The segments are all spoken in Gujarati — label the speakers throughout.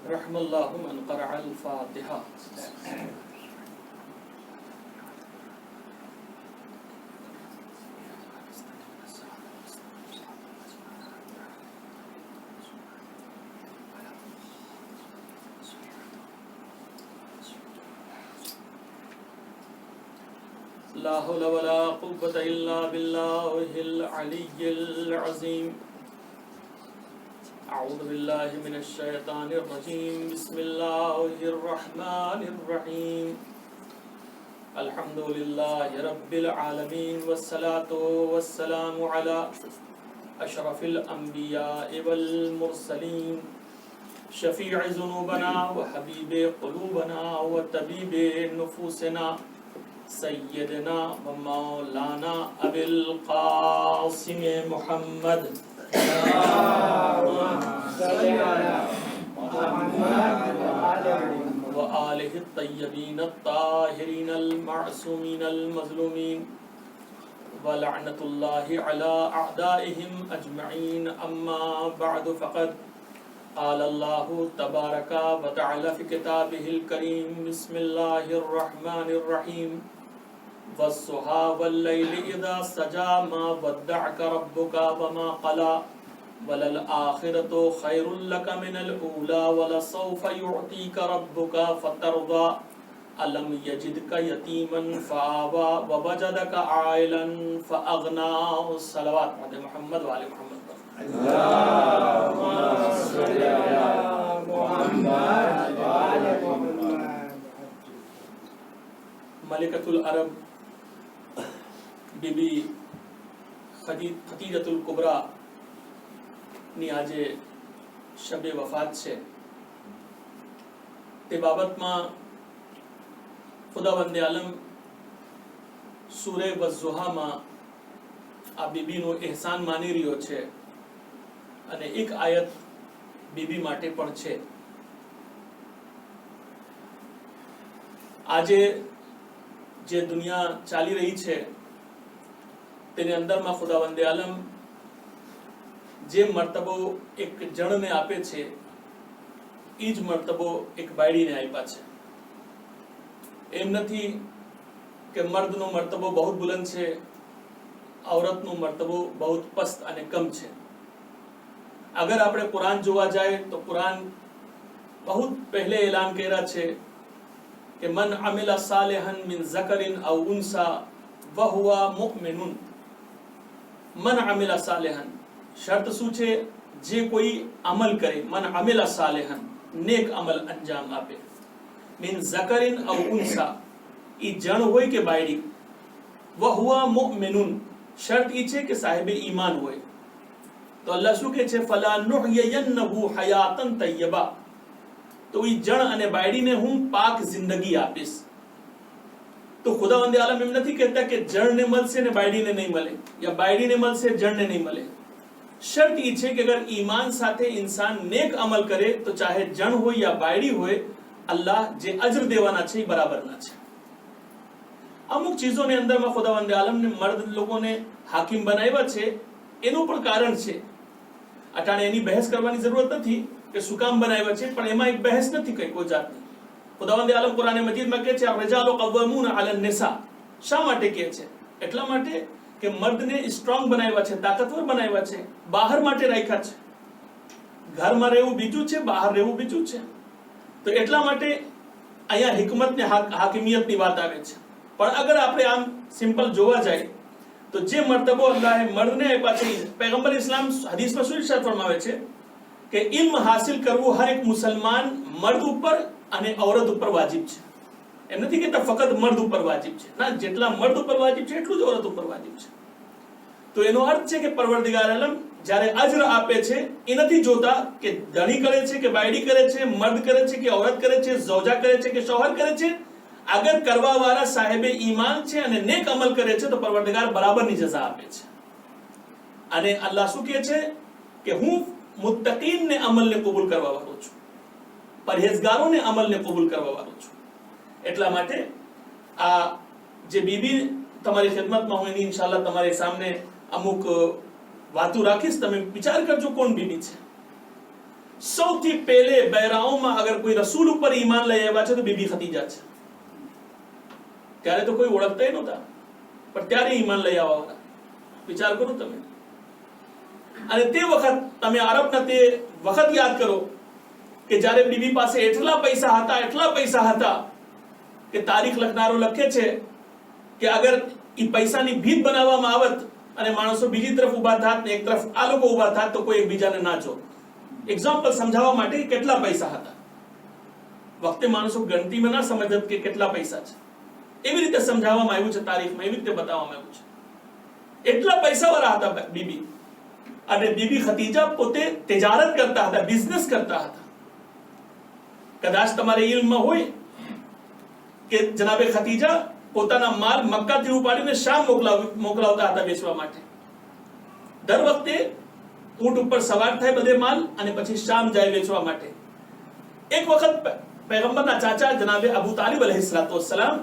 Speaker 1: रहमल्लाहु मन क़रअल फ़ातिहा। ला हौला वला कुव्वता इल्ला बिल्लाहिल अलिय्यिल अज़ीम। अऊज़ु बिल्लाहि मिनश शैतानिर रजीम। बिस्मिल्लाहिर रहमानिर रहीम। अल्हम्दुलिल्लाहि रब्बिल आलमीन वस्सलातु वस्सलामु अला अशरफिल अंबिया'i वल मुरसलीन शफी'i ज़ुनूबना व हबीबे क़ुलूबना व तबीबे नुफूसना सय्यदना व मौलाना अबिल क़ासिम मुहम्मद व आलिहि तय्यबीन ताहिरीन अल मासूमीन अल मज़लूमीन व लअनतुल्लाहि अला अअदाइहिम अजमईन। अम्मा बअद फ़क़द क़ाल अल्लाहु तबारक व तआला फ़ी किताबिहिल करीम। बिस्मिल्लाहिर रहमानिर रहीम। वस्सुहा वल्लैलि इज़ा सजा मा वद्दअक रब्बुका व मा क़ला वलल आखिरतु खैरुल लक मिनल ऊला वलसौफ युअतीक रब्बुका फतरदा अलम यजिदका यतीमन फआवा व वजदक आइलन फअगना। सलवात मोहम्मद व आले मोहम्मद। अल्लाहुम्मा सल्लि अला मुहम्मद व आले मुहम्मद। मलिकतुल अरब बीबी खदीजतुल कुबरा ની આજે શબે વફાત છે, તે બાબતમાં ખુદાવંદે આલમ સૂરે વઝ્ઝુહામાં આ બીબીનો એહસાન માની રહ્યો છે અને એક આયત બીબી માટે પણ છે। આજે જે દુનિયા ચાલી રહી છે તેની અંદરમાં ખુદાવંદે આલમ જે મર્તબો એક જણને આપે છે એ જ મર્તબો એક બાયડીને આપ્યા છે। એમ નથી કે મર્દનો મર્તબો બહુ બુલંદ છે, औरतનો મર્તબો બહુ પસ્ત અને કમ છે। અગર આપણે કુરાન જોવા જાય તો કુરાન બહુ પહેલે એલાન કર્યા છે કે મન અમિલા સાલિહન મિન ઝકરિન અવ ઉન્સા વહુવા મુઅમિનુન। મન અમિલા સાલિહન शर्त શું છે? જે કોઈ અમલ કરે, મન અમિલા સાલિહન નેક અમલ અંજામ આપે, મિન ઝકરિન અવ ઉન્સા ઈ જણ હોય કે બાયડી, વહુવા મુઅમિનુન શર્ત ઈ છે કે સાહેબે ઈમાન હોય। તો અલ્લાહ શું કહે છે? ફલા નુહયયન્નહુ હયાતન તય્યબા, તો ઈ જણ અને બાયડીને હું પાક જિંદગી આપીશ। તો ખુદાવંદે આલમ એમ નથી કહેતા કે જણને મળશે ને બાયડીને નહીં મળે, યા બાયડીને મળશે જણને નહીં મળે। शर्त ये है कि अगर ईमान साथे इंसान नेक अमल करे तो चाहे जन हो या बायडी हो, अल्लाह जे अजर देवाना छे बराबर ना छे। अमुक चीजों ने अंदर में खुदावंदे आलम ने मर्द लोगों ने हाकिम बनाव्या छे, एनु पण कारण छे। अटाणे एनी बहस करवानी जरूरत नथी के शुं काम बनाव्या छे, पण एमां एक बहस नथी कई कोई जातनी। खुदावंदे आलम कुरान मजीद में कहे छे अर्रिजालु क़व्वामून अलन निसा। शा माटे कहे छे? એટલા માટે કે મર્દને સ્ટ્રોંગ બનાવ્યા છે, તાકાતવર બનાવ્યા છે, બહાર માટે રાખ્યા છે। ઘરમાં રહેવું બીજું છે, બહાર રહેવું બીજું છે। તો એટલા માટે અહીંયા હિકમત ને હાકિમિયતની વાત આવે છે। પણ અગર આપણે આમ સિમ્પલ જોવા જાય તો જે મર્તબો અલ્લાહે મર્દને આપ્યા છે, પૈગંબર ઇસ્લામ હદીસમાં શું ઇરશાદ ફરમાવે છે કે ઇલ્મ હાસિલ કરવું હર એક મુસલમાન મર્દ ઉપર અને औरत ઉપર વાજિબ છે। એમ નથી કહેતા ફક્ત મર્દ ઉપર વાજિબ છે, ના, જેટલા મર્દ ઉપર વાજિબ છે એટલું જ औरत ઉપર વાજિબ છે। તો એનો અર્થ છે કે પરવરદિગાર આલમ જ્યારે અજર આપે છે એ નથી જોતા કે ધણી કરે છે કે બાયડી કરે છે, મર્દ કરે છે કે औरत કરે છે, ઝૌજા કરે છે કે શોહર કરે છે। અગર કરવા વાળા સાહેબે ઈમાન છે અને નેક અમલ કરે છે તો પરવરદિગાર બરાબરની સજા આપે છે। અને અલ્લાહ શું કહે છે કે હું મુત્તકીનને અમલને કબૂલ કરવા વાળો છું, પરહેઝગારોને અમલને કબૂલ કરવા વાળો છું। એટલા માટે આ જે બીબી તમારી ખિદમતમાં હું એની ઇન્શાઅલ્લાહ તમારી સામે અમુક વાતો રાખીશ, તમે વિચાર કરજો કોણ બીબી છે। સૌથી પહેલે બૈરાઓમાં અગર કોઈ રસૂલ ઉપર ઈમાન લઈ આવ્યા છે તો બીબી ખતીજા છે. ત્યારે તો કોઈ ઓળખતા નહોતા, પણ ત્યારે ઈમાન લઈ આવવાવાળા. વિચાર કરો તમે. અને તે વખત તમે અરબના તે વખત યાદ કરો કે જ્યારે બીબી પાસે એટલા પૈસા હતા કે તારીખ લખનારો લખે છે કે અગર એ પૈસાની ભીત બનાવવામાં આવત અને માણસો બીજી તરફ ઊભા થાત ને એક તરફ આ લોકો ઊભા થાત તો કોઈ એકબીજાને ના જોત. એક્ઝામ્પલ સમજાવવા માટે કેટલા પૈસા હતા. વખતે માણસો ગણતીમાં ના સમજત કે કેટલા પૈસા છે. એવી રીતે સમજાવવામાં આવ્યું છે તારીખમાં, એવી રીતે બતાવવામાં આવ્યું છે. એટલા પૈસાવાળા હતા બીબી. અને બીબી ખતીજા પોતે તિજારત કરતા હતા, બિઝનેસ કરતા હતા. કદાચ તમારે ઇલ્મમાં હોય કે જનાબે ખતીજા પોતાના માલ મક્કાથી ઉપાડીને શામ મોકલાવતા હતા વેચવા માટે. દર વખતે ઊંટ ઉપર સવાર થાય બધે માલ અને પછી શામ જાય વેચવા માટે. એક વખત પૈગંબરના ચાચા જનાબે અબુ તાલિબ અલૈહિસ્સલાતુ વસ્સલામ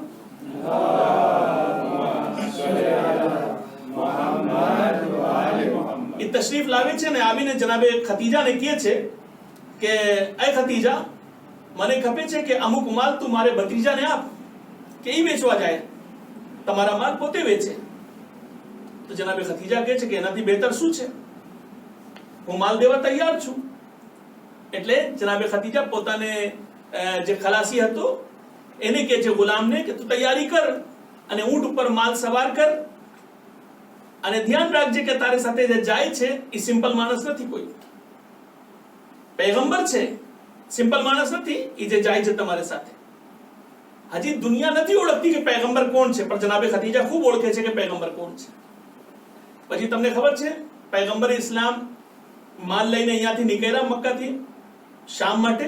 Speaker 1: એ તશરીફ લાવે છે ને આવીને જનાબે ખતીજાને કહે છે કે એ ખતીજા, મને ખપે છે કે અમુક માલ તું મારે ભત્રીજાને આપ કે ઈ વેચવા જાય, તમારા માલ પોતે વેચે. તો જનાબે ખતીજા કહે છે કે એનાથી બહેતર શું છે, હું માલ દેવા તૈયાર છું. એટલે જનાબે ખતીજા પોતાને જે ખલાસી હતો એને કહે છે ગુલામને કે તું તૈયારી કર અને ઊંટ ઉપર માલ સવાર કર અને ધ્યાન રાખજે કે તારી સાથે જે જાય છે એ સિમ્પલ માણસ નથી, કોઈ પૈગંબર છે, સિમ્પલ માણસ નથી. એ જે જાય છે તમારી સાથે, હજી દુનિયા નથી ઓળખતી કે પૈગંબર કોણ છે, પણ જનાબે ખતીજા ખૂબ ઓળખે છે કે પૈગંબર કોણ છે. પછી તમને ખબર છે પૈગંબર ઇસ્લામ માલ લઈને અહીંયાથી નીકળ્યા મક્કાથી શામ માટે.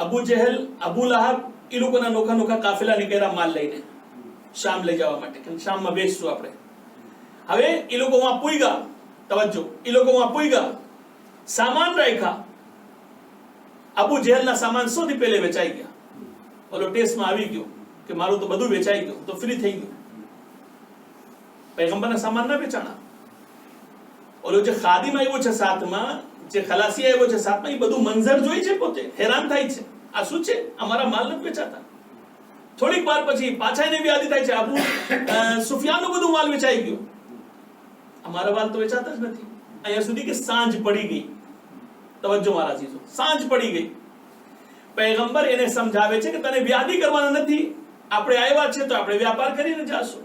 Speaker 1: અબુ જહેલ, અબુ લહાબ એ લોકોના નોખા નોખા કાફેલા નીકળ્યા માલ લઈને શામ લઈ જવા માટે કે શામમાં બેસશું આપણે. હવે એ લોકો વહાં પૂગ્યા, તવજ્જો, એ લોકો વહાં પૂગ્યા, સામાન રાખ્યા. અબુ જહેલના સામાન સૌથી પહેલે વેચાઈ ગયા. ઓલો ટેસ્ટમાં આવી ગયો કે મારું તો બધું વેચાઈ ગયું, તો ફ્રી થઈ ગયું. પૈગંબરના સામાન ના વેચાણા. ઓલો જે ખાદિમ આવ્યો છે સાથમાં, જે ખલાસી આવ્યો છે સાથમાં, એ બધું મંઝર જોઈ છે, પોતે હેરાન થાય છે, આ શું છે, અમારા માલ નથી વેચાતા. થોડીક વાર પછી પાછા એને યાદ થાય છે અબુ સુફિયાનનું બધું માલ વેચાઈ ગયું, અમારા માલ તો વેચાતા જ નથી. અહીંયા સુધી કે સાંજ પડી ગઈ. તવજ્જો મારા ચીજો, સાંજ પડી ગઈ. પૈગંબર એને સમજાવે છે કે તને વ્યાધિ કરવાના નથી, આપણે આવ્યા છે તો આપણે વ્યાપાર કરીને જાશું.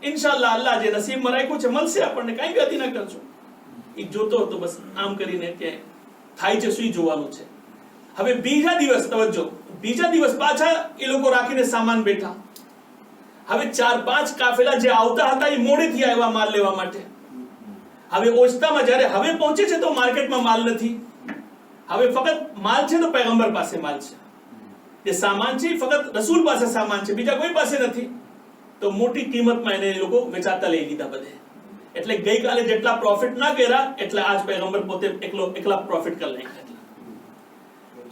Speaker 1: ઇન્શાઅલ્લાહ અલ્લાહ જે નસીબમાં રાખ્યું છે મળશે આપણને, કઈ વ્યાધિ ના કરજો. એ જોતો હતો બસ આમ કરીને કે થાય છે શું જોવાનું છે. હવે બીજા દિવસ, તવજ્જો, બીજા દિવસ પાછા એ લોકો રાખીને સામાન બેઠા. હવે 4-5 કાફેલા જે આવતા હતા એ મોડેથી આવ્યા માલ લેવા માટે. હવે ઓછતામાં જ્યારે હવે પહોંચે છે તો માર્કેટમાં માલ નથી. હવે ફક્ત માલ છે તો પૈગંબર પાસે માલ છે, જે સામાન છે ફક્ત રસૂલ પાસે સામાન છે, બીજા કોઈ પાસે નથી. તો મોટી કિંમતમાં એને એ લોકો વેચાતા લઈ લીધા બધે. એટલે ગઈકાલે જેટલા પ્રોફિટ ના કર્યા એટલે આજ પૈગંબર પોતે એકલા પ્રોફિટ કરી નાખ્યા.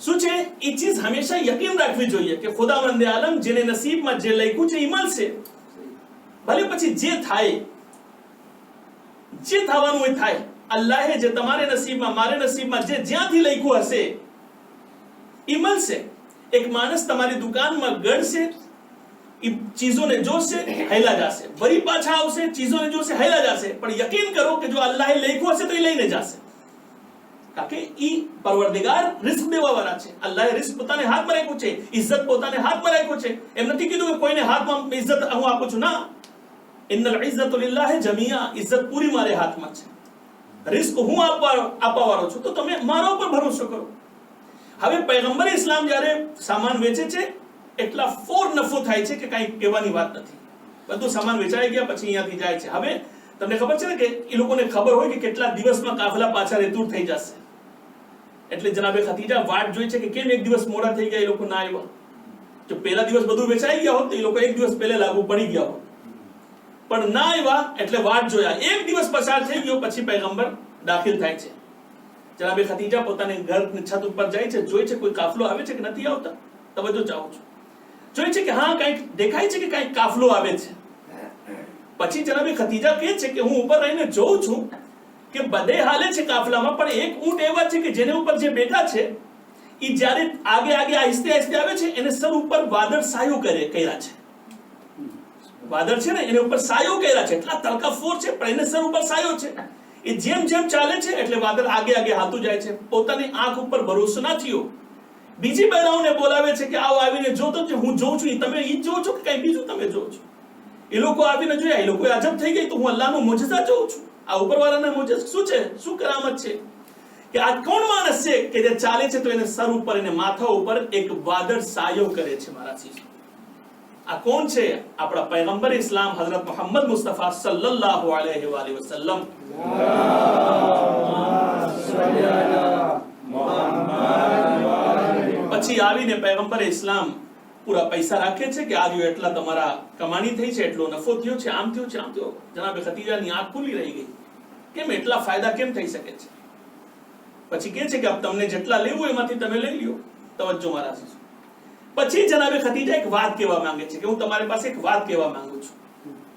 Speaker 1: શું છે એ ચીજ હંમેશા યકીન રાખવી જોઈએ કે ખુદાવંદ આલમ જેને નસીબમાં જે લખ્યું છે એ મળશે. ભલે પછી જે થાય, જે થવાનું હોય થાય. અલ્લાહે જે તમારે નસીબમાં, મારે નસીબમાં જે જ્યાંથી લખ્યું હશે એ મળશે. એક માણસ તમારી દુકાનમાં ગળશે, એ ચીજોને જોશે, હેલા જશે, વળી પાછા આવશે, ચીજોને જોશે, હેલા જશે. પણ યકીન કરો કે જો અલ્લાહે લખ્યું હશે તો એ લઈને જશે, કારણ કે ઈ પરવરદિગાર રિસ્ક દેવા વાળા છે. અલ્લાહે રિસ્ક પોતાને હાથમાં રાખ્યું છે, ઇજ્જત પોતાને હાથમાં રાખ્યું છે. એમ નથી કીધું કે કોઈને હાથમાં ઇજ્જત હું આપું છું, ના. ઇન્નલ ઇજ્જતુ લિલ્લાહી જમીઆ, ઇજ્જત પૂરી મારે હાથમાં છે. રિસ્ક હું આપવા વાળો છું, તો તમે મારા ઉપર ભરોસો કરો. હવે પૈગંબર ઇસ્લામ જ્યારે સામાન વેચે છે એટલા ફોર નફો થાય છે કે કઈ કહેવાની વાત નથી. બધું સામાન વેચાઈ ગયા પછી અહીંયાથી જાય છે. હવે તમને ખબર છે ને કે એ લોકોને ખબર હોય કે કેટલા દિવસમાં કાફલા પાછા રેતૂર થઈ જશે. એટલે જનાબે ખતીજા વાટ જોઈ છે કે કેમ એક દિવસ મોડા થઈ ગયા, એ લોકો ના આવ્યા. જો પહેલા દિવસ બધું વેચાઈ ગયા હોત તો એ લોકો એક દિવસ પહેલા લાગુ પડી ગયા હોત, પણ ના આવ્યા એટલે વાટ જોયા. એક દિવસ પસાર થઈ ગયો પછી પૈગંબર દાખિલ થાય છે. જનાબે ખતીજા પોતાની ઘરની છત ઉપર જાય છે, જોઈ છે કોઈ કાફલો આવે છે કે નથી આવતા. તવજ્જો ચાહું છું. જોઈ છે કે હા કંઈક દેખાય છે કે કંઈક કાફલો આવે છે. પછી જનાબે ખતીજા કહે છે કે હું ઉપર રહીને જોઉં છું કે બધે હાલે છે કાફલામાં, પણ એક ઊંટ એવા છે કે જેને ઉપર જે બેઠા છે એ જ્યારે આગે આગે આહિસ્તે આહિસ્તે આવે છે, એને સર ઉપર વાદળ સાયો કર્યા છે. વાદળ છે ને એને ઉપર સાયો કર્યા છે, એટલા તડકાફોર છે પણ એને સર ઉપર સાયો છે. એ જેમ જેમ ચાલે છે એટલે વાદળ આગે આગે હાલતું જાય છે. પોતાની આંખ ઉપર ભરોસો ના થયો, બીજી બહેનોને બોલાવે છે કે આવો આવીને જોતો છે, હું જોઉં છું, તમે ઈ જોવો છો કે કઈ બીજું તમે જોવો છો? એ લોકો આવીને જોયા, એ લોકો અજબ થઈ ગઈ, તો હું અલ્લાહનો મોજઝા જોઉં છું. આ ઉપરવાળાના મોજઝા શું છે, શું કરામત છે કે આ કોણ માણસ છે કે જે ચાલે છે તો એને સર ઉપર એને માથા ઉપર એક વાદળ સાયો કરે છે. મારા શિષ્ય, આ કોણ છે? આપણા પૈગંબર ઇસ્લામ હઝરત મોહમ્મદ મુસ્તફા સલ્લલ્લાહુ અલૈહિ વસલ્લમ. પછી આવીને પૈગંબર ઇસ્લામ પૂરા પૈસા રાખે છે કે આ એટલા તમારા કમાણી થઈ છે, એટલો નફો થયો છે, આમ થયો છે, આમ થયો. જનાબે ખતીજાની આંખ ખુલી રહી ગઈ, કેમ એટલા ફાયદા કેમ થઈ શકે છે? પછી કહે છે કે તમને જેટલા લેવું એમાંથી તમે લઈ લ્યો. તવજ્જો મારા શિષ્ય. પછી જનાબે ખતીજા એક વાત કહેવા માંગે છે કે હું તમારી પાસે એક વાત કહેવા માંગુ છું.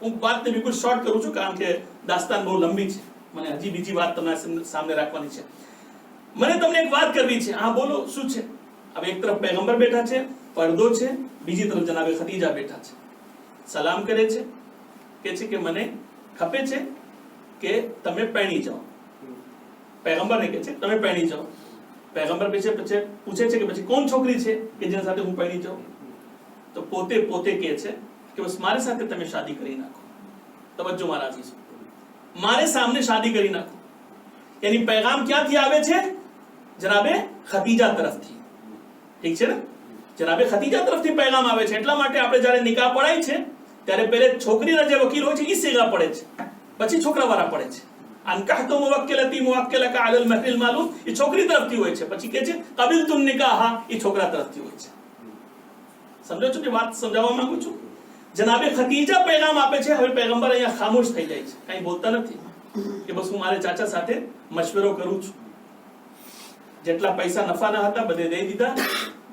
Speaker 1: હું વાતને બિલકુલ શોર્ટ કરું છું કારણ કે દાસ્તાન બહુ લંબી છે, મને હજી બીજી વાત તમારા સામે રાખવાની છે. મને તમને એક વાત કરવી છે. હા બોલો, શું છે? હવે એક તરફ પૈગંબર બેઠા છે, પડદો છે, બીજી તરફ જનાબે ખતીજા બેઠા છે, સલામ કરે છે, કહે છે કે મને ખપે છે કે તમે પરણી જાઓ. પૈગંબરને કહે છે તમે પરણી જાઓ. પૈગંબર પછી પૂછે છે કે પછી કોણ છોકરી છે કે જેના સાથે હું પરણી જાઉં? તો પોતે કહે છે કે બસ મારી સાથે તમે શાદી કરી નાખો. તવજ્જો મારા અઝીઝ, મારે સામને શાદી કરી નાખો. यानी पैगाम ક્યાંથી આવે છે? જનાબે ખતીજા તરફથી. ઠીક છે ને? જનાબે ખતીજા તરફથી પેગામ આવે છે. એટલા માટે આપણે જ્યારે નિકાહ પડાય છે ત્યારે પહેલે છોકરીના જે વકીલ હોય છે એ સેગા પડે છે, પછી છોકરાવાળા પડે છે. અનકાહતુ મુવક્કલતી મુવક્કલકા અલલ મહરિલ માલુમ એ છોકરી તરફથી હોય છે. પછી કહે છે કબિલતુન નિકાહ, એ છોકરા તરફથી હોય છે. સમજો છો કે વાત સમજાવવા માંગુ છું? જનાબે ખતીજા પેગામ આપે છે. હવે પૈગંબર અહીંયા ખામોશ થઈ જાય છે, કંઈ બોલતા નથી કે બસ હું મારે ચાચા સાથે મશવરો કરું છું. જેટલા પૈસા નફાના હતા બધે દઈ દીધા.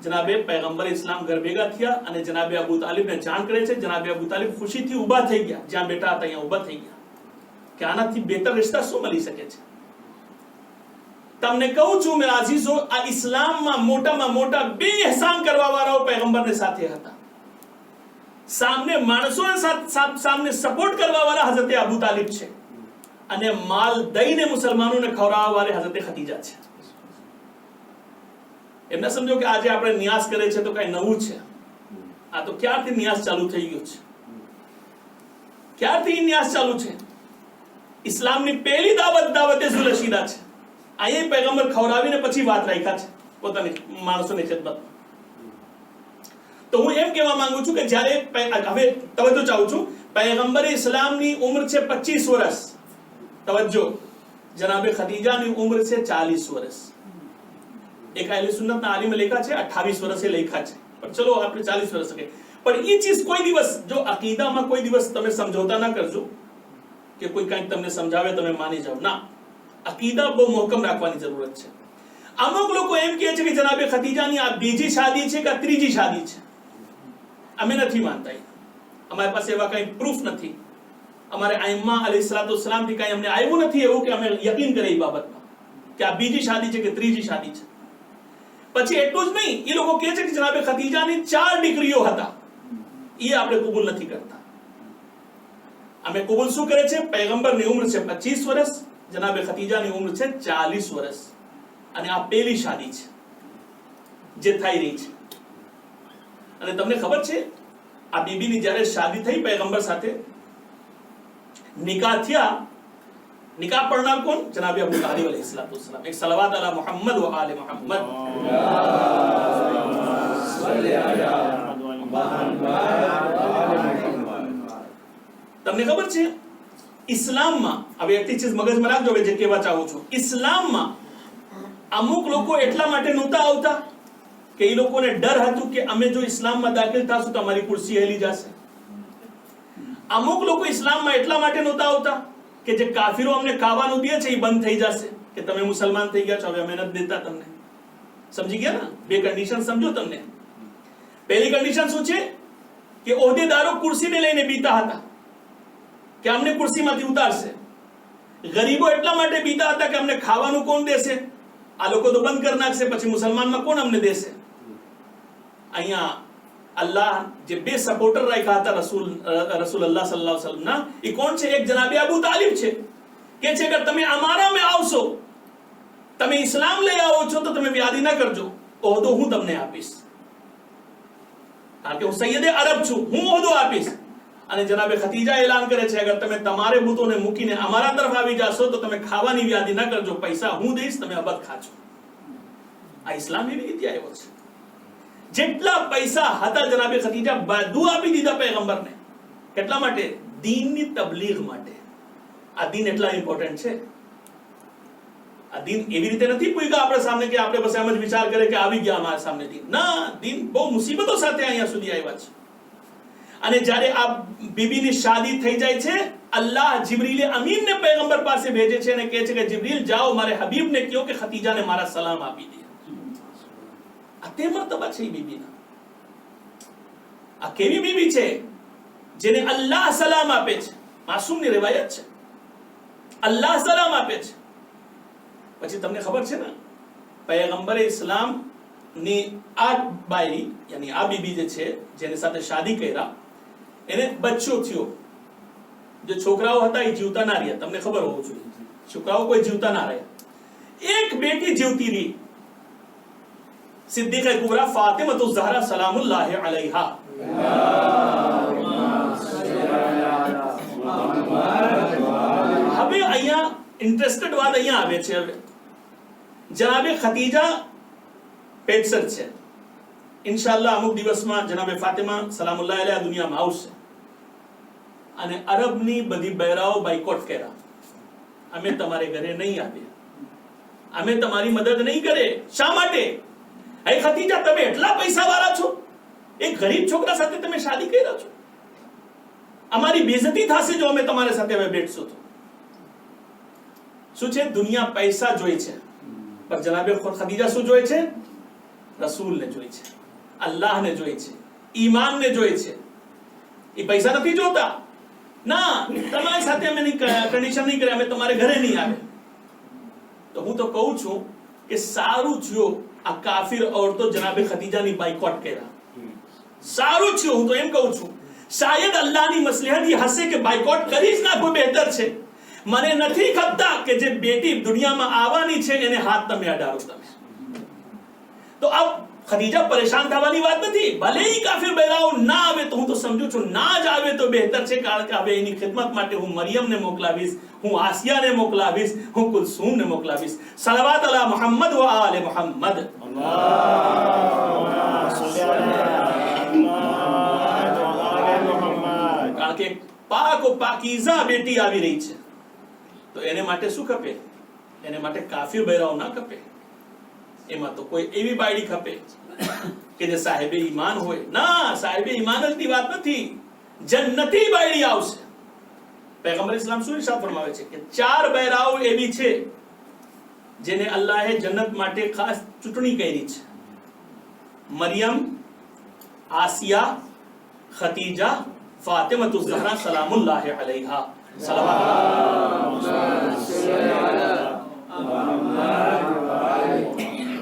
Speaker 1: જનાબે પૈગંબર ઇસ્લામ ઘર ભેગા થયા અને જનાબે અબુ તાલિબને જાણ કરે છે. જનાબે અબુ તાલિબ ખુશીથી ઊભા થઈ ગયા, જ્યાં બેઠા હતા અહીંયા ઊભા થઈ ગયા કે આનાથી બેહતર રિશ્તા શું મળી શકે છે? તમને કહું છું મેરા અઝીઝો, આ ઇસ્લામમાં મોટામાં મોટા બે ihsan કરવા વાળાઓ પૈગંબરની સાથે હતા. સામને માણસોને સામને સપોર્ટ કરવા વાળા હઝરત અબુ તાલિબ છે અને માલ દઈને મુસલમાનોને ખવડાવવા વાળી હઝરત ખતીજા છે. એમને સમજો કે આજે આપણે નિયાસ કરે છે તો કઈ નવું છે? આ તો ક્યારથી નિયાસ ચાલુ થઈ ગયો છે? ક્યારથી નિયાસ ચાલુ છે? ઇસ્લામની પહેલી દાવતે ઝુલશીદા છે. અહીંયા પૈગંબર ખવડાવીને પછી વાત રાખ્યા છે પોતાની માણસોની ખિદમતમાં. તો હું એમ કહેવા માંગુ છું કે જ્યારે હવે તવજ્જો ચાહું છું, પૈગંબર ઇસ્લામની ઉંમર છે 25 વર્ષ. તવજ્જો, જનાબે ખદીજાની ઉંમર છે 40 વર્ષ. એક અહેલે સુન્નતના આલિમે લખ્યા છે 28 વર્ષે લખ્યા છે, પણ ચલો આપણે 40 વર્ષ કે. પણ એ ચીજ કોઈ દિવસ જો અકીદામાં કોઈ દિવસ તમે સમજોતા ના કરજો કે કોઈ કંઈક તમને સમજાવે તમે માની જાઓ. ના, અકીદા બહુ મોહકમ રાખવાની જરૂરત છે. અમુક લોકો એમ કહે છે કે જનાબે ખતીજાની આ બીજી શાદી છે કે ત્રીજી શાદી છે. અમે નથી માનતા, અમારી પાસે એવા કંઈ પ્રૂફ નથી. અમારે આઈમ્મા અલૈહિસ્સલામ થી કંઈ અમને આવ્યું નથી એવું કે અમે યકીન કરે એ બાબતમાં કે આ બીજી શાદી છે કે ત્રીજી શાદી છે. પછી એટલું જ નહીં, એ લોકો કહે છે કે જનાબે ખતીજાની 4 દીકરીઓ હતા. એ આપણે કબૂલ નથી કરતા. અમે કબૂલ શું કરે છે? પૈગંબરની ઉંમર છે 25 વર્ષ, જનાબે ખતીજાની ઉંમર છે 40 વર્ષ અને આ પહેલી શાદી છે જે થઈ રહી છે. અને તમને ખબર છે આ બીબીની જ્યારે શાદી થઈ પૈગંબર સાથે, નિકાહ થયા, નિકાહ પढ़નાર કોણ? જનાબે અબુ તાલિબ अलैहिस्सलाम. એક સલાવત અલા મુહમ્મદ વ આલે મુહમ્મદ. તમને ખબર છે ઇસ્લામમાં, હવે એટલી ચીજ મગજમાં રાખજો જે કહેવા ચાહું છું, ઇસ્લામમાં અમુક લોકો એટલા માટે નહોતા આવતા કે એ લોકોને ડર હતું કે અમે જો ઇસ્લામમાં દાખલ થશું તો અમારી કુર્સી હેલી જશે. અમુક લોકો ઇસ્લામમાં એટલા માટે નહોતા આવતા કે જે કાફિરો અમને ખાવાનું દે છે એ બંધ થઈ જશે, કે તમે મુસલમાન થઈ ગયા છો હવે અમે નથી દેતા તમને. સમજી ગયા ને? બે કન્ડિશન સમજો તમને. પહેલી કન્ડિશન શું છે કે ઓહદેદારો કુર્સીને લઈને બીતા હતા કે અમને કુર્સીમાંથી ઉતારશે. ગરીબો એટલા માટે બીતા હતા કે અમને ખાવાનું કોણ દેશે, આ લોકો તો બંધ કરી નાખશે, પછી મુસલમાનમાં કોણ અમને દેશે. અહીંયા અલ્લાહ જે બે સપોર્ટર રાખ્યા હતા રસૂલ અલ્લાહ સલ્લલ્લાહુ અલૈહિ વસલ્લમના, એ કોણ છે? એક જનાબે અબુ તાલિબ છે, કે છે કે તમે અમારામાં આવશો, તમે ઇસ્લામ લઈ આવો છો તો તમે વ્યાધિ ના કરજો, ઓહદો હું તમને આપીશ, કારણ કે હું સૈયદે અરબ છું, હું ઓહદો આપીશ. અને જનાબે ખતીજા એલાન કરે છે, અગર તમે તમારે બુતોને મૂકીને અમારા તરફ આવી જાશો તો તમે ખાવાની વ્યાધિ ના કરજો, પૈસા હું દઈશ, તમે અબદ ખાજો. આ ઇસ્લામ એવી રીતે આવ્યો છે. જેટલા પૈસા હતા જનાબે ખતીજા બધું આપી દીધા પૈગંબરને. કેટલા માટે? દીનની તબલીગ માટે. આ દીન એટલા ઇમ્પોર્ટન્ટ છે. આ દીન એવી રીતે નથી પૂછ્યા આપણે સામે કે આપણે બસ એમ જ વિચાર કરે કે આવી ગયા અમારા સામે દીન. ના, દીન બહુ મુસીબતો સાથે અહીંયા સુધી આવ્યા છે. અને જ્યારે આ બીબીની શાદી થઈ જાય છે, અલ્લાહ જિબ્રીલ અમીનને પૈગંબર પાસે ભેજે છે અને કહે છે કે જિબ્રીલ જાઓ મારે હબીબને કહો કે ખતીજાને મારા સલામ આપી દે. આ તે મર્તબા છે બીબીના. આ કેવી બીબી છે જેને અલ્લાહ સલામ આપે છે. માસૂમની riwayat છે, અલ્લાહ સલામ આપે છે. પછી તમને ખબર છે ને, પૈગંબરે ઇસ્લામ ની આ બાઈ યાની આ બીબી જે છે જેની સાથે શાદી કર્યા, એને બચ્ચો થયો. જે છોકરાઓ હતા એ જીવતા ના રહ્યા, તમને ખબર હોવું જોઈએ, છોકરાઓ કોઈ જીવતા ના રહ્યા. એક બેટી જીવતી રહી, સિદ્દીक़ કુબરા ફાતિમા ઝહરા સલામુલ્લાહ અલૈહા. હવે અહીંયા ઇન્ટરેસ્ટેડ વાત અહીંયા આવે છે. હવે જનાબે ખતીજા પેટસર છે, ઇન્શાઅલ્લાહ અમુક દિવસમાં જનાબે ફાતિમા સલામુલ્લાહ અલૈહા દુનિયામાં આવશે. અને અરબની બધી બહેરાઓ બાયકોટ કર્યા, અમે તમારે ઘરે નહીં આવીએ, અમે તમારી મદદ નહીં કરે. શા માટે? હે ખતીજા, તમે એટલા પૈસા વાળા છો, એક ગરીબ છોકરા સાથે તમે શાદી કર્યા છો, અમારી બેઇજ્જતી થશે જો અમે તમારી સાથે હવે બેઠશું તો. શું છે? દુનિયા પૈસા જોઈ છે, પણ જનાબે ખતીજા શું જોઈ છે? રસૂલને જોઈ છે, અલ્લાહને જોઈ છે, ઈમાનને જોઈ છે. એ પૈસા નથી જોતા. ના, તમારી સાથે અમે કન્ડિશન નહીં કરે, અમે તમારે ઘરે નહીં આવે. તો હું તો કહું છું કે સારું થયો આ કાફિર औरतो જનાબે ખતીજાની બાયકોટ કર્યા. સારું થયું, હું તો એમ કહું છું. શાયદ અલ્લાહની મસલહત એ હશે કે બાયકોટ કરી જ નાખો, બહેતર છે. મને નથી ખપતા કે જે બેટી દુનિયામાં આવવાની છે એને હાથ તમે અડાડો તમે. તો આ ખદીજા પરેશાન થવાની વાત નથી. ભલે ઈ કાફિર બહેરાઓ ના આવે તો હું તો સમજુ છું ના જ આવે તો બહેતર છે, કારણ કે હવે એની ખિદમત માટે હું મરિયમને મોકલાવીશ, હું આસિયાને મોકલાવીશ, હું કુલસૂમને મોકલાવીશ. સલાવત અલા મુહમ્મદ વ આલે મુહમ્મદ. કારણ કે પાક ઓ પાકીઝા બેટી આવી રહી છે, તો એને માટે શું ખપે? એને માટે કાફિર બહેરાઓ ના ખપે. એમાં તો કોઈ એવી બાયડી ખપે કે જે સાહેબે ઈમાન હોય. ના, સાહેબે ઈમાન જ ની વાત નથી, જન્નતી બાયડી આવશે. પૈગંબર ઇસ્લામ શું ઇરશાદ ફરમાવે છે કે 4 બહેરાઓ એવી છે જેને અલ્લાહે જન્નત માટે ખાસ ચૂંટણી કરી છે: મરિયમ, આસિયા, ખતીજા, ફાતિમા ઝહરા સલામુલ્લાહ અલૈહા.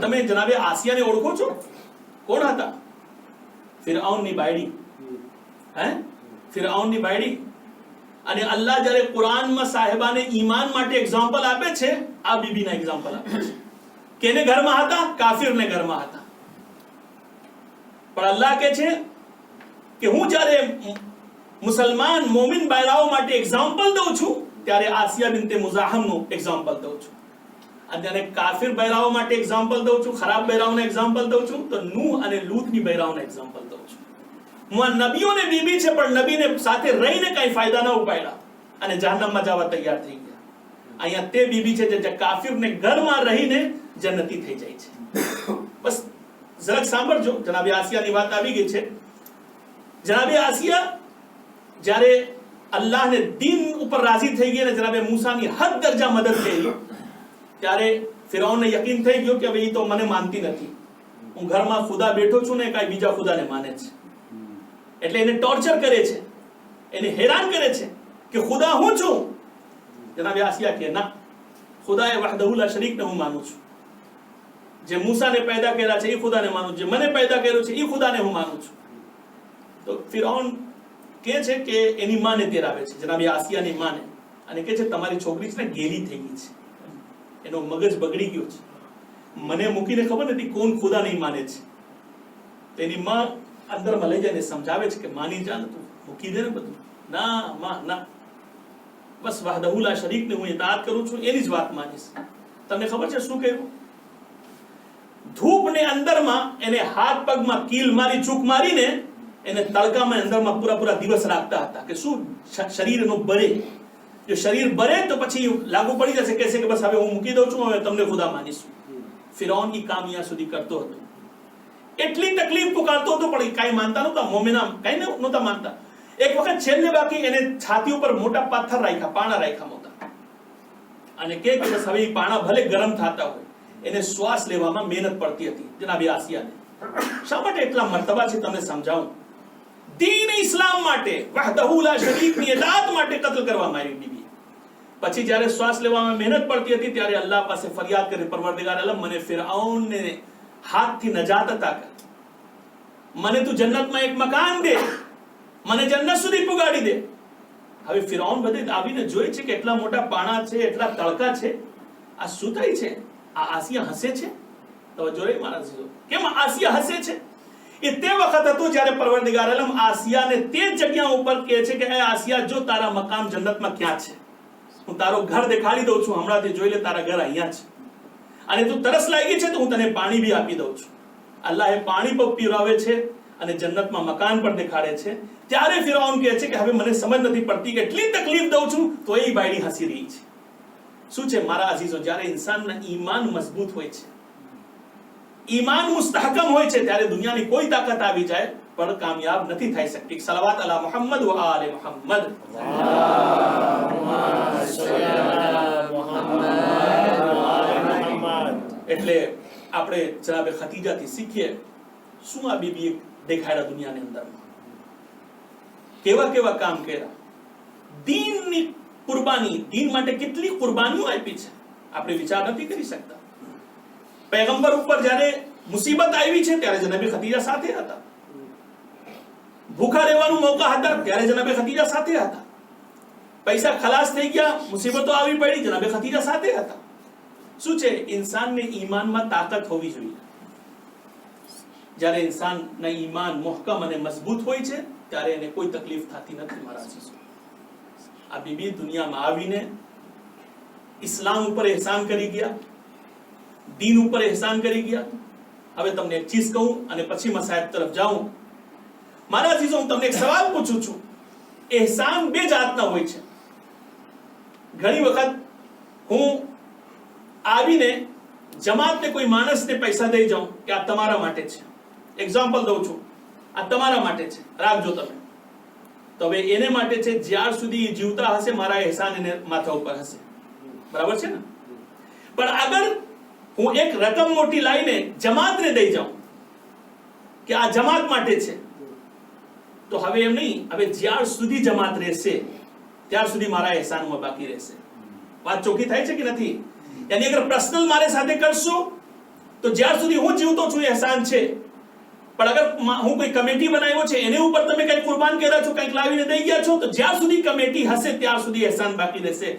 Speaker 1: તમે જનાબે આસિયાને ઓળખો છો? કોણ હતા? ફિરઆઉનની બાયડી. હે, ફિરઆઉનની બાયડી. અને અલ્લાહ જ્યારે કુરાનમાં સાહેબાને ઈમાન માટે એક્ઝામ્પલ આપે છે, આ બીબીના એક્ઝામ્પલ આપે છે. કેને ઘરમાં હતા? કાફિરને ઘરમાં હતા. પણ અલ્લાહ કહે છે કે હું જ્યારે મુસલમાન મોમિન બહેરાઓ માટે એક્ઝામ્પલ દઉં છું ત્યારે આસિયા બિન્તે મુઝાહમનું એક્ઝામ્પલ દઉં છું. અને કાફિર બહેરાઓ માટે એક્ઝામ્પલ દઉં છું, ખરાબ બહેરાઓને એક્ઝામ્પલ દઉં છું, તો નૂહ અને લૂતની બહેરાઓને એક્ઝામ્પલ દઉં છું. હું આ નબીઓને બીબી છે, પણ નબીને સાથે રહીને કઈ ફાયદા ન ઉપાડ્યા અને જહન્નમમાં જવા તૈયાર થઈ ગયા. અહીંયા તે બીબી છે જે કાફિરને ઘરમાં રહીને જન્નતી થઈ જાય છે. બસ જરાક સાંભળજો, જનાબે આસિયાની વાત આવી ગઈ છે. જનાબે આસિયા જ્યારે અલ્લાહને દીન ઉપર રાજી થઈ ગઈ અને જનાબે મૂસાની હદ દરજા મદદ કરી, ત્યારે ફિરૌનને યકીન થઈ ગયો કે હવે ઈ તો મને માનતી નથી, હું ઘરમાં ખુદા બેઠો છું ને કાંઈ બીજા ખુદાને માને છે. એટલે એને ટોર્ચર કરે છે, એને હેરાન કરે છે કે ખુદા હું છું, જનાબે આસિયા કે ના, ખુદાએ વહદહુ લા શરીકને હું માનું છું. જે મૂસાને પેદા કર્યા છે એ ખુદાને માનું છું, જે મને પેદા કર્યો છે એ ખુદાને હું માનું છું. તો ફિરૌન કે છે કે એની માને તેરાવે છે, જનાબે આસિયાની માને, અને કે છે તમારી છોકરી છે ને ગેલી થઈ ગઈ છે, એનો મગજ બગડી ગયો છે, મને મૂકીને ખબર નથી કોણ ખુદા નહીં માને છે. તો એની માં અંદરમાં લઈ જઈને સમજાવે છે કે માની જા ને, તું મૂકી દે ને બધું. ના માં ના, બસ વહદહુ લા શરીકને હું ઇતાઅત કરું છું, એની જ વાત માનીશ. તમને ખબર છે શું કહ્યું? ધૂપને અંદરમાં એને હાથ પગમાં કીલ મારી, ચૂક મારીને એને તડકામાં અંદરમાં પૂરા દિવસ રાખતા હતા કે શું શરીરનો બરે. જો શરીર બરે તો પછી લાગુ પડી જશે, કહેશે કે બસ હવે હું મૂકી દઉં છું, હવે તમને ખુદા માનીશું. ફિરૌન ઈ કામ અહીંયા સુધી કરતો હતો, એટલી તકલીફ પુકારતો હતો, પણ કાંઈ માનતા નહોતા. મોમેના કાંઈ નહોતા માનતા. એક વખત છેલ્લે બાકી એને છાતી ઉપર મોટા પાથર રાખ્યા, પાણા રાખ્યા મોટા, અને કે બસ હવે એ પાણા ભલે ગરમ થતા હોય, એને શ્વાસ લેવામાં મહેનત પડતી હતી જનાબે આસિયાને. શા માટે એટલા મર્તબા છે તમને સમજાવું. દીન ઇસ્લામ માટે, વહદહુ લા શરીકની ઇતાઅત માટે કત્લ કરવામાં આવી બીબી. પછી જ્યારે શ્વાસ લેવામાં મહેનત પડતી હતી ત્યારે અલ્લાહ પાસે ફરિયાદ કરી, પરવરદિગાર આલમ મને ફિરഔનને હાથથી નજાત અતા કર, મને તું જન્નતમાં એક મકાન દે, મને જન્નત સુધી પુગાડી દે. હવે ફિરૌન બધે આવીને જોઈ છે કે એટલા મોટા પાણા છે, એટલા તડકા છે, આ શું થાય છે? આ આસિયા હસે છે. તો જોઈ મારા જીજો કેમ આસિયા હસે છે? એ તે વખત હતો જ્યારે પરવરદિગાર આલમ આસિયાને તે જગ્યા ઉપર કહે છે કે એ આસિયા, જો તારા મકામ જન્નતમાં ક્યાં છે, હું તારો ઘર દેખાડી દઉં છું, હમણાંથી જોઈ લે, તારા ઘર અહીંયા છે, અને તું તરસ લાગી છે તો હું તને પાણી બી આપી દઉં છું. અલ્લાહ પાણી પણ પીવડાવે છે અને જન્નતમાં મકાન પણ દેખાડે છે. ત્યારે ફિરૌન કહે છે કે હવે મને સમજ નથી પડતી કે એટલી તકલીફ દઉં છું તો એ બાયડી હસી રહી છે. શું છે મારા અઝીઝો, જ્યારે ઇન્સાનના ઈમાન મજબૂત હોય છે, ઈમાન મુસ્તહકમ હોય છે, ત્યારે દુનિયાની કોઈ તાકાત આવી જાય પણ કામયાબ નથી થઈ શકતી. સલાવત અલા મુહમ્મદ વ આલે મુહમ્મદ. એટલે આપણે જનાબે ખતીજાથી શીખીએ શું આ બીબી દેખાડ્યા દુનિયાની અંદરમાં, કેવા કેવા કામ કર્યા, દીનની કુરબાની, દીન માટે કેટલી કુરબાનીઓ આપી છે આપણે વિચાર નથી કરી શકતા. પૈગંબર ઉપર જ્યારે મુસીબત આવી છે ત્યારે જનાબે ખતીજા સાથે હતા, ભૂખા રહેવાનું મોકા હતા ત્યારે જનાબે ખતીજા સાથે હતા, પૈસા ખલાસ થઈ ગયા, મુસીબતો આવી પડી, જનાબે ખતીજા સાથે હતા. શું છે? ઇન્સાનને ઈમાનમાં તાકાત હોવી જોઈએ. જ્યારે ઇન્સાનના ઈમાન મોહકમ અને મજબૂત હોય છે ત્યારે એને કોઈ તકલીફ થતી નથી. મારા અઝીઝો, આ બીબી દુનિયામાં આવીને ઇસ્લામ ઉપર એહસાન કરી ગયા, દીન ઉપર એહસાન કરી ગયા. હવે તમને એક ચીજ કહું અને પછી મસાયબ તરફ જાઉં. મારા અઝીઝો, હું તમને એક સવાલ પૂછું છું. એહસાન બે જાતના હોય છે. ઘણી વખત હું આવીને જમાતને કોઈ માણસને પૈસા દઈ જાઉં કે આ તમારા માટે છે, એક્ઝામ્પલ દઉં છું, આ તમારા માટે છે, રાખજો તમે. તો હવે એને માટે છે, જ્યાર સુધી જીવતા હશે મારા એહસાન એને માથા ઉપર હશે, બરાબર છે ને? પણ અગર હું એક રકમ મોટી લાઈને જમાતને દઈ જાઉં કે આ જમાત માટે છે, તો હવે એમ નહીં, હવે જ્યાર સુધી જમાત રહેશે ત્યાર સુધી મારા એહસાનમાં બાકી રહેશે. વાત ચોખ્ખી થાય છે કે નથી? યાની અગર પર્સનલ મારે સાથે કરશો તો જ્યાર સુધી હું જીવતો છું એહસાન છે, પણ અગર હું કોઈ કમિટી બનાવ્યો છે એની ઉપર તમે કંઈક કુરબાન કર્યા છો, કંઈક લાવીને દઈ ગયા છો, તો જ્યાર સુધી કમિટી હશે ત્યાર સુધી એહસાન બાકી રહેશે.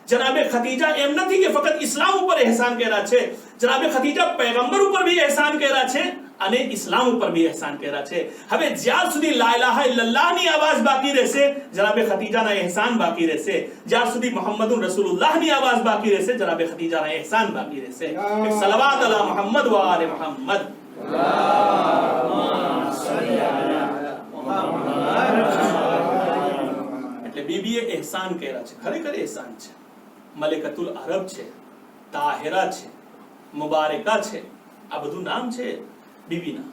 Speaker 1: જનાબે ખતીજા એમ નથી કે ફક્ત ઇસ્લામ ઉપર એહસાન કર્યા છે, જનાબે ખતીજા પૈગંબર ઉપર भी એહસાન કર્યા છે અને ઇસ્લામ ઉપર भी એહસાન કર્યા છે. હવે જ્યાર સુધી લા ઇલાહા ઇલ્લલ્લાહ ની આવાજ બાકી રહેશે, જનાબે ખતીજાના એહસાન બાકી રહેશે. જ્યાર સુધી મુહમ્મદુર રસૂલુલ્લાહ ની આવાજ બાકી રહેશે, જનાબે ખતીજાના એહસાન બાકી રહેશે. એક સલાવત અલા મુહમ્મદ વ આલે મુહમ્મદ. એટલે બીબીએ એહસાન કર્યા છે, ખરેખર એહસાન છે. મલેકતુલ અરબ છે, તાહિરા છે, મુબારકા છે, આ બધું નામ છે બીબીના.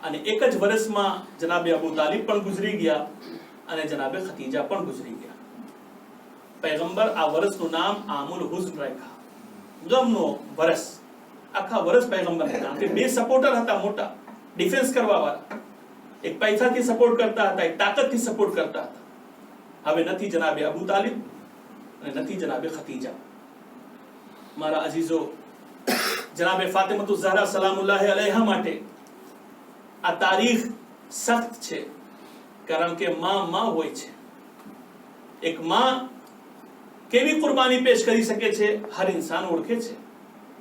Speaker 1: અને એક જ વર્ષમાં જનાબે અબુ તાલિબ પણ ગુજરી ગયા અને જનાબે ખતીજા પણ ગુજરી ગયા. પૈગંબર આ વર્ષનું નામ આમુલ હુઝન રાખ્યા, ગમનો વર્ષ. આખા વર્ષ પૈગંબર હતા. કે બે સપોર્ટર હતા મોટા, ડિફેન્સ કરવા વાળા, એક પૈસાથી સપોર્ટ કરતા હતા, એક તાકાતથી સપોર્ટ કરતા હતા. હવે નથી જનાબે અબુ તાલિબ, અને નથી જનાબે ખતીજા. મારા અજીઝો, જનાબે ફાતિમતુ ઝહરા સલામુલ્લાહ અલૈહા માટે આ તારીખ સખ્ત છે, કારણ કે માં હોય છે. એક માં કેવી કુરબાની પેશ કરી શકે છે હર ઇન્સાન ઓળખે છે,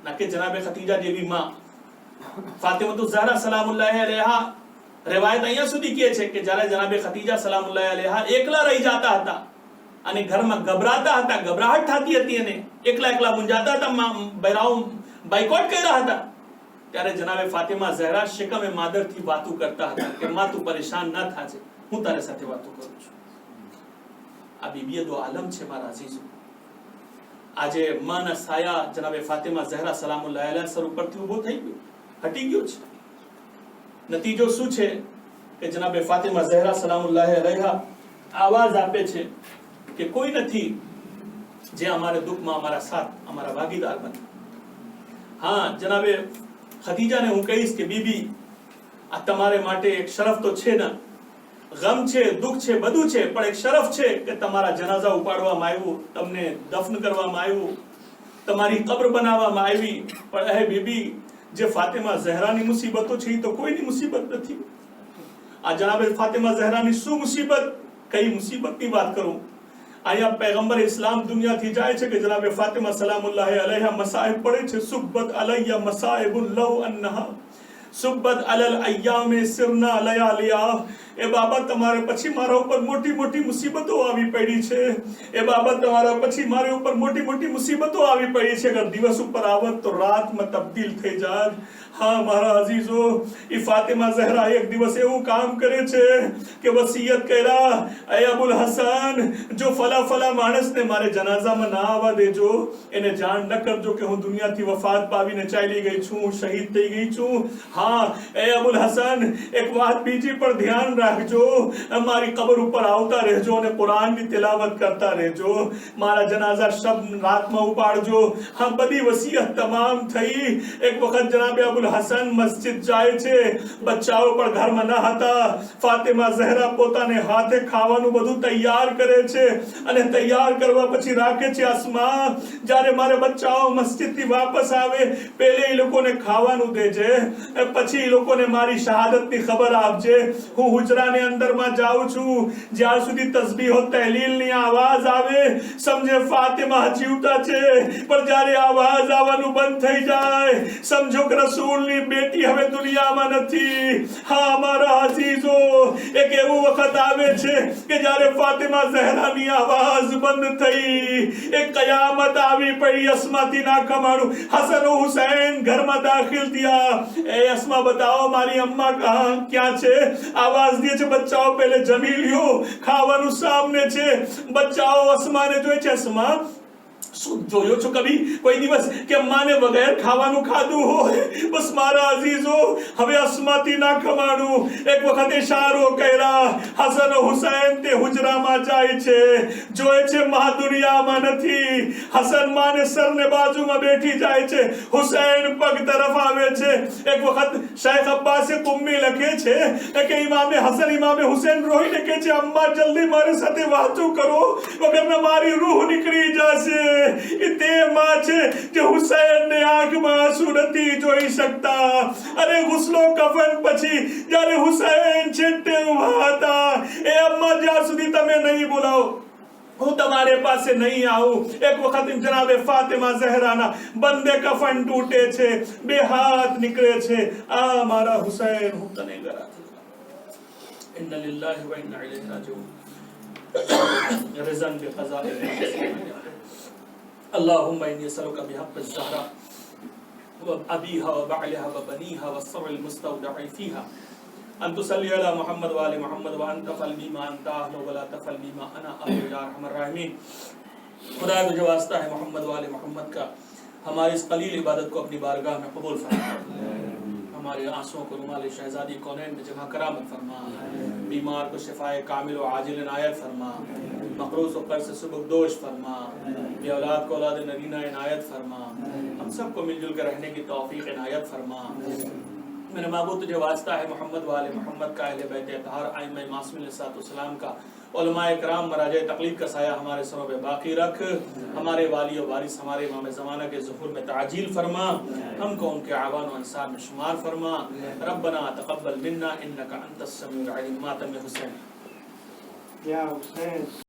Speaker 1: ના કે જનાબે ખતીજા જેવી માં. ફાતિમતુ ઝહરા સલામુલ્લાહ અલૈહા riwayat અહીંયા સુધી કહે છે કે જ્યારે જનાબે ખતીજા સલામુલ્લાહ અલૈહા એકલા રહી જતા હતા અને ઘરમાં ગભરાતા હતા, ગભરાહટ થતી હતી અને એકલા મૂંઝાતા હતા, બહેરાઓ બાયકોટ કર્યા હતા, ત્યારે જનાબે ફાતિમા ઝહરા શિકમે માદરથી વાતો કરતા હતા કે માં તું પરેશાન ન થાજે, હું તારી સાથે વાતો કરું છું. આ બીબીએ દો આલમ છે મારા અઝીઝો. આજે માના સાયા જનાબે ફાતિમા ઝહરા સલામુલ્લાહ અલૈહા સર ઉપરથી ઊભો થઈ ગયો, હટી ગયો છે. નતીજો શું છે કે જનાબે ફાતિમા ઝહરા સલામુલ્લાહ અલૈહા આવાજ આપે છે કે કોઈ નથી જે અમારે દુઃખમાં અમારા સાથ, અમારા ભાગીદાર બને. હા, જનાબે ખદીજાને હું કહીશ કે બીબી, આ તમારે માટે એક શરફ તો છે ને, ગમ છે, દુઃખ છે, બધું છે, પણ એક શરફ છે કે તમારા જનાઝા ઉપાડવામાં આવ્યું, તમને દફન કરવામાં આવ્યું, તમારી કબ્ર બનાવવામાં આવી. પણ હે બીબી, જે ફાતિમા ઝહરાની મુસીબતો છે એ તો કોઈની મુસીબત નથી. આ જનાબે ફાતિમા ઝહરાની શું મુસીબત, કઈ મુસીબતની વાત કરું. અહીંયા પૈગંબર ઇસ્લામ દુનિયાથી જાય છે કે જનાબે ફાતિમા સલામુલ્લાહ અલૈહા મસાઇબ પડે છે. સુબ્બત અલૈયા મસાઇબુલ લવ અન્નહા સુબ્બત અલલ અય્યામે સિરના લયાલિયા. એ બાબત તમારે પછી મારા ઉપર મોટી મુસીબતો આવી પડી છે. એ બાબત તમારા પછી મારી ઉપર મોટી મુસીબતો આવી પડી છે. અગર દિવસ ઉપર આવત તો રાતમાં તબદીલ થઈ જાય. હા મારા અઝીઝો, એ ફાતિમા ઝહરા એક દિવસ એવું કામ કરે છે કે વસિયત કર્યા, એ અબુલ હસન, જો ફલા માણસને મારે જનાઝામાં ના આવવા દેજો, એને જાણ ન કરજો કે હું દુનિયાથી વફાત પાવીને ચાલી ગઈ છું, શહીદ થઈ ગઈ છું. હા એ અબુલ હસન, એક વાત બીજી પર ધ્યાન રાખજો, મારી કબર ઉપર આવતા રહેજો અને કુરાનની તિલાવત કરતા રહેજો, મારા જનાઝા શબ રાતમાં ઉપાડજો. હા, બધી વસિયત તમામ થઈ. એક વખત જનાબે અબુલ હસન મસ્જિદ જાય છે, બચ્ચાઓ પણ ઘરમાં ન હતા. ફાતિમા ઝહરા પોતાને હાથે ખાવાનું બધું તૈયાર કરે છે અને તૈયાર કરવા પછી રાખે છે. અસ્મા, જ્યારે મારે બચ્ચાઓ મસ્જિદથી વાપસ આવે, પહેલે એ લોકોને ખાવાનું દેજે, પછી એ લોકોને મારી શહાદતની ખબર આપજે. હું હુજરાની અંદરમાં જાઉં છું, જ્યાર સુધી તસ્બીહ તહલીલની આવાજ આવે, સમજે ફાતિમા જીવતા છે. પણ જ્યારે આવાજ આવવાનું બંધ થઈ જાય, સમજો કે રસૂલની બેટી હવે દુનિયામાં નથી. હા મારા અઝીઝો, એક એવું વખત આવે છે કે જ્યારે ફાતિમા ઝહરાની આવાજ બંધ થઈ, એક કયામત આવી પડી. અસ્માથી ના કમાણું હસન હુસૈન ઘરમાં દાખિલ થયા. એ અસ્મા, बताओ મારી અમ્મા ક્યાં છે? આવાજ દે છે, બચ્ચાઓ પહેલે જમી લ્યો, ખાવાનું સામને છે. બચ્ચાઓ અસ્માને જોઈ છે. અસ્મા, શું જોયો છો કભી કોઈ દિવસ કે અમ્માને વગર ખાવાનું ખાધું હોય? બસ મારા અઝીઝો, હવે અસ્માથી ના ખમાણું. એક વખત ઇશારો કર્યા, હસન હુસૈન તે હુજરામાં જાય છે, જોયે છે માં દુનિયામાં નથી. હસન માને સરને બાજુમાં બેઠી જાય છે, હુસૈન પગ તરફ આવે છે. એક વખત શેખ અબ્બાસ કુમ્મી લખે છે કે ઇમામે હસન ઇમામે હુસૈન રોઈને કહે છે, અમ્મા જલ્દી મારી સાથે વાતો કરો, વગરના મારી રૂહ નીકળી જશે. તે માં છે જે હુસૈનને આંખમાં આંસુ નથી જોઈ શકતા. અરે ગુસ્લો કફન પછી જ્યારે હુસૈન છેટે ઉભા હતા, એ અમ્મા જ્યાં સુધી તમે નહીં બોલાવો, હું તમારે પાસે નહીં આવું. એક વખત જનાબે ફાતિમા ઝહરાના બંદે કફન તૂટે છે, બે હાથ નીકળે છે. આ મારા હુસૈન, હું તને ગરા ઇન્ના લિલ્લાહી વ ઇન્ના ઇલૈહિ રાજીઉન. રઝન બિ क़ज़ाഇ اللهم إني أسألك بحق الزهراء وأبيها وبعلها وبنيها والسر المستودع فيها أن تصلي على محمد وآل محمد وأن تفعل بما أنت أهل ولا تفعل بما أنا أهل يا أرحم الراحمين. खुदा तुझे वास्ता है मोहम्मद वाले मोहम्मद का, हमारी इस कलील इबादत को अपनी बारगाह में कबूल फरमा, हमारे आंसुओं को रुमाल शहजादी कौनैन में जगह करामत फरमा, बीमार को शिफाए कामिल व आजिल इनायत फरमा, मकरूज व कर्ज से सुबकदोश फरमा, बे औलाद को औलाद नरीना इनायत फरमा, हम सबको मिलजुल कर रहने की तौफीक इनायत फरमा. मेरे महबूब तुझे वास्ता है मोहम्मद वाले मोहम्मद का, अहले बैत अतहार आइम्मा मासूम अलैहिस्सलाम का, उलमाए इकराम मराजे तकलीद का साया हमारे सरों पे बाकी रख। हमारे वाली और वारिस हमारे इमाम ज़माना के ज़ुहूर में ताजील फरमा, हमको उनके आवान और अंसार में शुमार फरमा। रब्बना तक़ब्बल मिन्ना इन्नका अंतस समीउल अलीम। मातम हुसैन।
Speaker 2: या हुसैन।